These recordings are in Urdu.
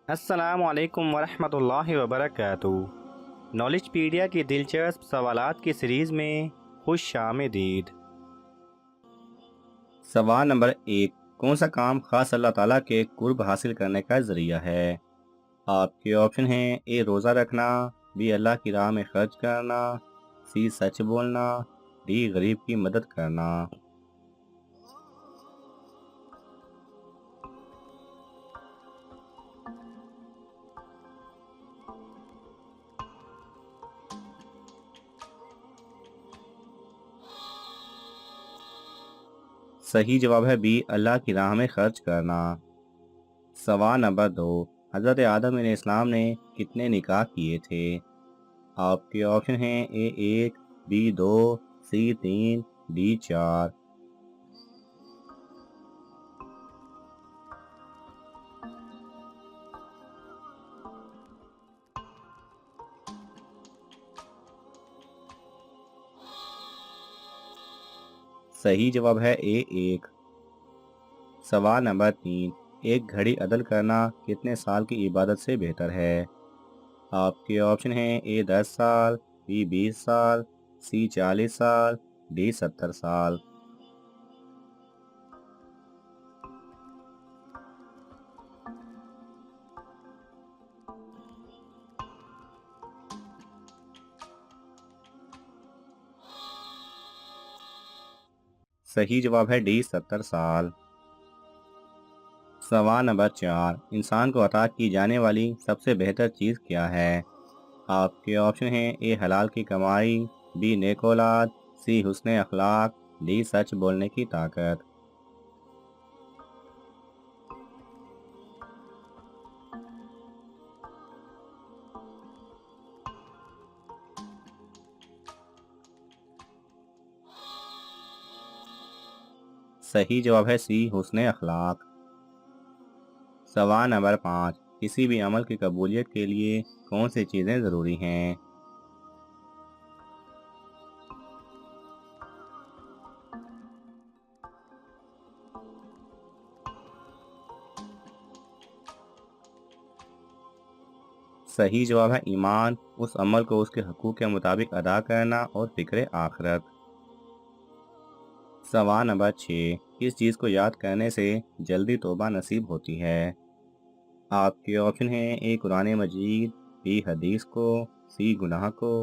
السلام علیکم ورحمۃ اللہ وبرکاتہ۔ نالج پیڈیا کی دلچسپ سوالات کی سیریز میں خوش آمدید۔ سوال نمبر 1، کون سا کام خاص اللہ تعالیٰ کے قرب حاصل کرنے کا ذریعہ ہے؟ آپ کے آپشن ہیں: اے روزہ رکھنا، بی اللہ کی راہ میں خرچ کرنا، سی سچ بولنا، ڈی غریب کی مدد کرنا۔ صحیح جواب ہے بی، اللہ کی راہ میں خرچ کرنا۔ سوال نمبر 2، حضرت آدم علیہ السلام نے کتنے نکاح کیے تھے؟ آپ کے آپشن ہیں: اے 1، بی 2، سی 3، ڈی 4۔ صحیح جواب ہے اے 1۔ سوال نمبر 3، ایک گھڑی عدل کرنا کتنے سال کی عبادت سے بہتر ہے؟ آپ کے آپشن ہیں: اے 10 سال، بی 20 سال، سی 40 سال، ڈی 70 سال۔ صحیح جواب ہے ڈی 70 سال۔ سوال نمبر 4، انسان کو عطا کی جانے والی سب سے بہتر چیز کیا ہے؟ آپ کے آپشن ہیں: اے حلال کی کمائی، بی نیک اولاد، سی حسن اخلاق، ڈی سچ بولنے کی طاقت۔ صحیح جواب ہے سی حسن اخلاق۔ سوال نمبر 5، کسی بھی عمل کی قبولیت کے لیے کون سی چیزیں ضروری ہیں؟ صحیح جواب ہے ایمان، اس عمل کو اس کے حقوق کے مطابق ادا کرنا اور فکر آخرت۔ سوال نمبر 6، کس چیز کو یاد کرنے سے جلدی توبہ نصیب ہوتی ہے؟ آپ کے آپشن ہیں: اے قرآن مجید، بی حدیث کو، سی گناہ کو،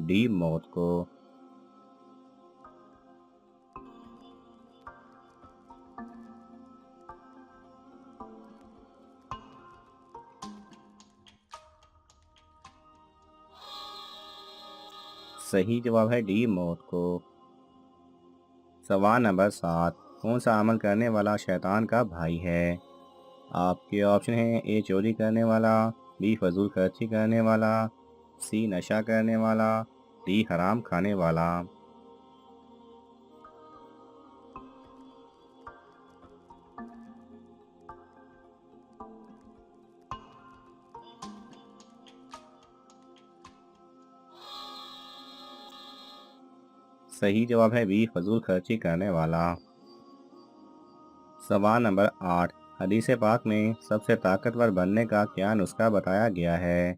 ڈی موت کو۔ صحیح جواب ہے ڈی موت کو۔ سوال نمبر 7، کون سا عمل کرنے والا شیطان کا بھائی ہے؟ آپ کے آپشن ہیں: اے چوری کرنے والا، بی فضول خرچی کرنے والا، سی نشہ کرنے والا، ڈی حرام کھانے والا۔ صحیح جواب ہے بی فضول خرچی کرنے والا۔ سوال نمبر 8، حدیث پاک میں سب سے طاقتور بننے کا کیا نسخہ بتایا گیا ہے؟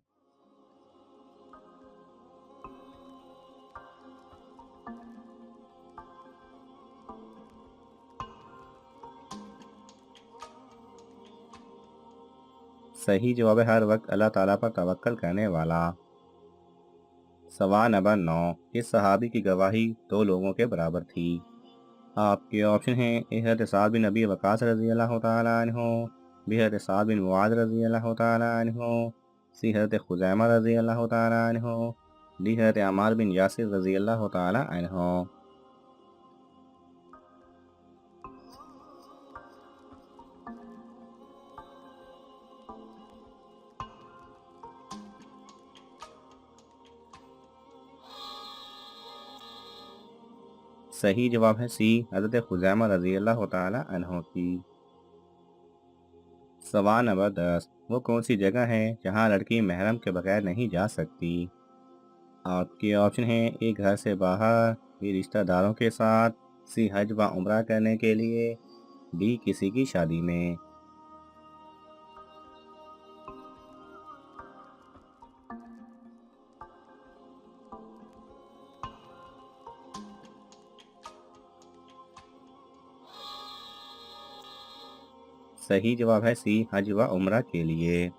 صحیح جواب ہے ہر وقت اللہ تعالیٰ پر توکل کرنے والا۔ سوال نمبر 9، اس صحابی کی گواہی 2 لوگوں کے برابر تھی؟ آپ کے آپشن ہیں: اے حضرت سعد بن ابی وقاص رضی اللہ تعالیٰ عنہ، بی حضرت سعد بن معاذ رضی اللہ تعالیٰ عنہ، سی حضرت خزیمہ رضی اللہ تعالیٰ عنہ، ڈی حضرت عمار بن یاسر رضی اللہ تعالیٰ عنہ۔ صحیح جواب ہے سی حضرت خزیمہ رضی اللہ تعالیٰ عنہ کی۔ سوال نمبر 10، وہ کون سی جگہ ہے جہاں لڑکی محرم کے بغیر نہیں جا سکتی؟ آپ کے آپشن ہیں: اے گھر سے باہر، بی رشتہ داروں کے ساتھ، سی حج و عمرہ کرنے کے لیے، ڈی کسی کی شادی میں۔ صحیح جواب ہے سی، حج و عمرہ کے لیے۔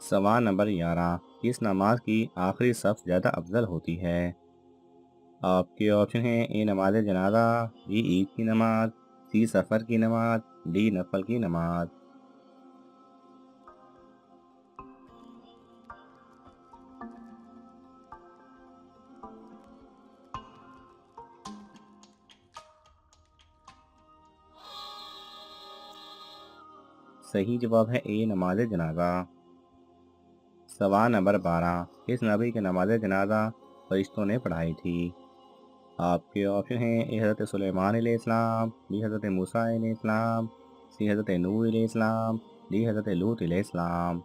سوال نمبر 11، کس نماز کی آخری صف زیادہ افضل ہوتی ہے؟ آپ کے آپشن ہیں اے نماز جنازہ، بی عید کی نماز، سی سفر کی نماز، ڈی نفل کی نماز۔ صحیح جواب ہے اے نماز جنازہ۔ سوال نمبر 12، کس نبی کی نماز جنازہ فرشتوں نے پڑھائی تھی؟ آپ کے آپشن ہیں اے حضرت سلیمان علیہ السلام، بی حضرت موسیٰ علیہ السلام، سی حضرت نوح علیہ السلام، ڈی حضرت لوط علیہ السلام۔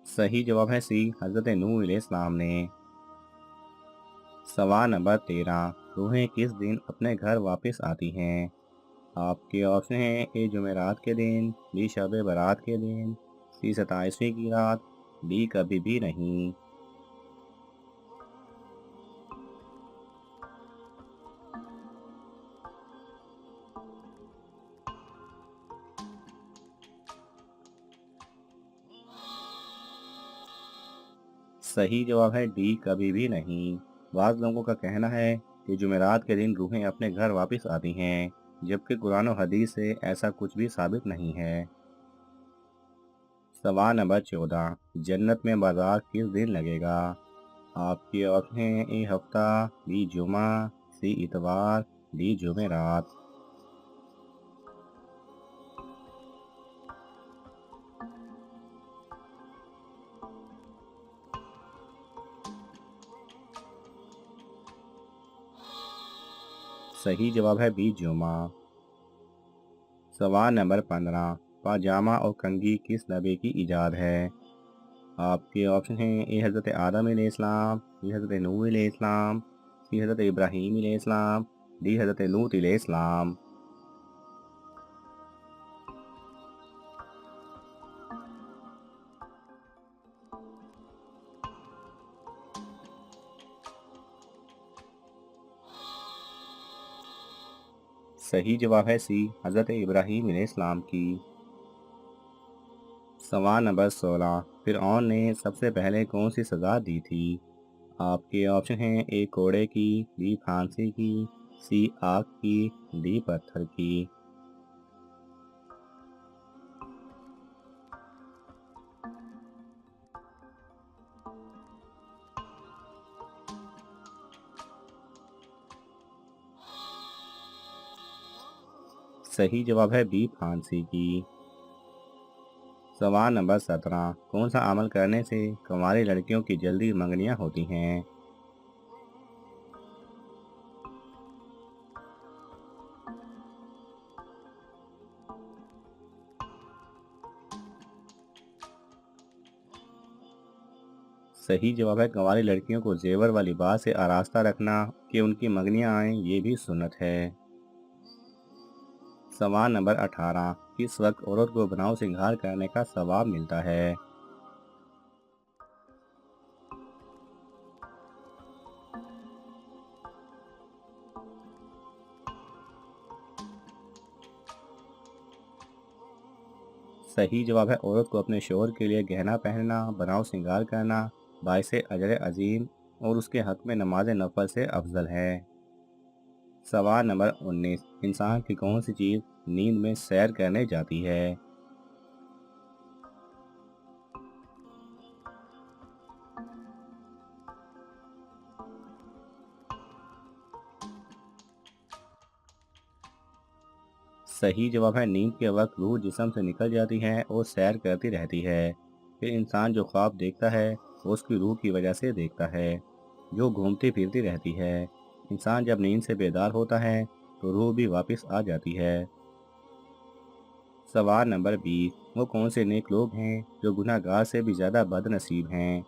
صحیح جواب ہے سی، حضرت نوح علیہ السلام نے۔ سوال نمبر 13، روحیں کس دن اپنے گھر واپس آتی ہیں؟ آپ کے آپشن ہیں اے جمعرات کے دن، بی شب برات کے دن، سی 27ویں کی رات، ڈی کبھی بھی نہیں۔ صحیح جواب ہے ڈی کبھی بھی نہیں۔ بعض لوگوں کا کہنا ہے کہ جمعرات کے دن روحیں اپنے گھر واپس آتی ہیں، جبکہ قرآن و حدیث سے ایسا کچھ بھی ثابت نہیں ہے۔ سوال نمبر 14، جنت میں بازار کس دن لگے گا؟ آپ کے آپشن ہیں اے ہفتہ، بی جمعہ، سی اتوار، ڈی جمعرات۔ صحیح جواب ہے بی جمعہ۔ سوال نمبر 15، پاجامہ اور کنگھی کس نبی کی ایجاد ہے؟ آپ کے آپشن ہیں اے حضرت آدم علیہ السلام، بی حضرت نوح علیہ السلام، سی حضرت ابراہیم علیہ السلام، ڈی حضرت لوط علیہ السلام۔ صحیح جواب ہے سی، حضرت ابراہیم علیہ السلام کی۔ سوال نمبر 16، فرعون نے سب سے پہلے کون سی سزا دی تھی؟ آپ کے آپشن ہیں اے کوڑے کی، بی پھانسی کی، سی آگ کی، ڈی پتھر کی۔ صحیح جواب ہے بی پھانسی کی۔ سوال نمبر 17، کون سا عمل کرنے سے کنواری لڑکیوں کی جلدی منگنیاں ہوتی ہیں؟ صحیح جواب ہے کنواری لڑکیوں کو زیور و لباس سے آراستہ رکھنا کہ ان کی منگنیاں آئیں، یہ بھی سنت ہے۔ سوال نمبر 18، کس وقت عورت کو بناؤ سنگھار کرنے کا ثواب ملتا ہے؟ صحیح جواب ہے عورت کو اپنے شوہر کے لیے گہنا پہننا، بناؤ سنگار کرنا باعث اجر عظیم اور اس کے حق میں نماز نفل سے افضل ہے۔ سوال نمبر 19، انسان کی کون سی چیز نیند میں سیر کرنے جاتی ہے؟ صحیح جواب ہے نیند کے وقت روح جسم سے نکل جاتی ہے اور سیر کرتی رہتی ہے۔ پھر انسان جو خواب دیکھتا ہے وہ اس کی روح کی وجہ سے دیکھتا ہے، جو گھومتی پھرتی رہتی ہے۔ انسان جب نیند سے بیدار ہوتا ہے تو روح بھی واپس آ جاتی ہے۔ سوال نمبر 20، وہ کون سے نیک لوگ ہیں جو گناہ گار سے بھی زیادہ بد نصیب ہیں؟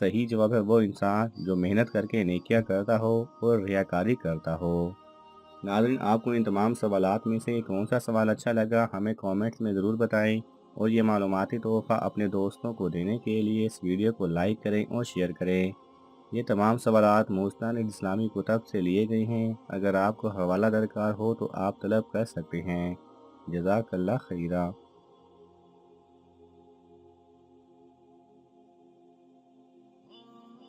صحیح جواب ہے وہ انسان جو محنت کر کے نیکیاں کرتا ہو اور ریاکاری کرتا ہو۔ ناظرین، آپ کو ان تمام سوالات میں سے کون سا سوال اچھا لگا ہمیں کامنٹس میں ضرور بتائیں، اور یہ معلوماتی تحفہ اپنے دوستوں کو دینے کے لیے اس ویڈیو کو لائک کریں اور شیئر کریں۔ یہ تمام سوالات مستند اسلامی کتب سے لیے گئے ہیں۔ اگر آپ کو حوالہ درکار ہو تو آپ طلب کر سکتے ہیں۔ جزاک اللہ خیرہ۔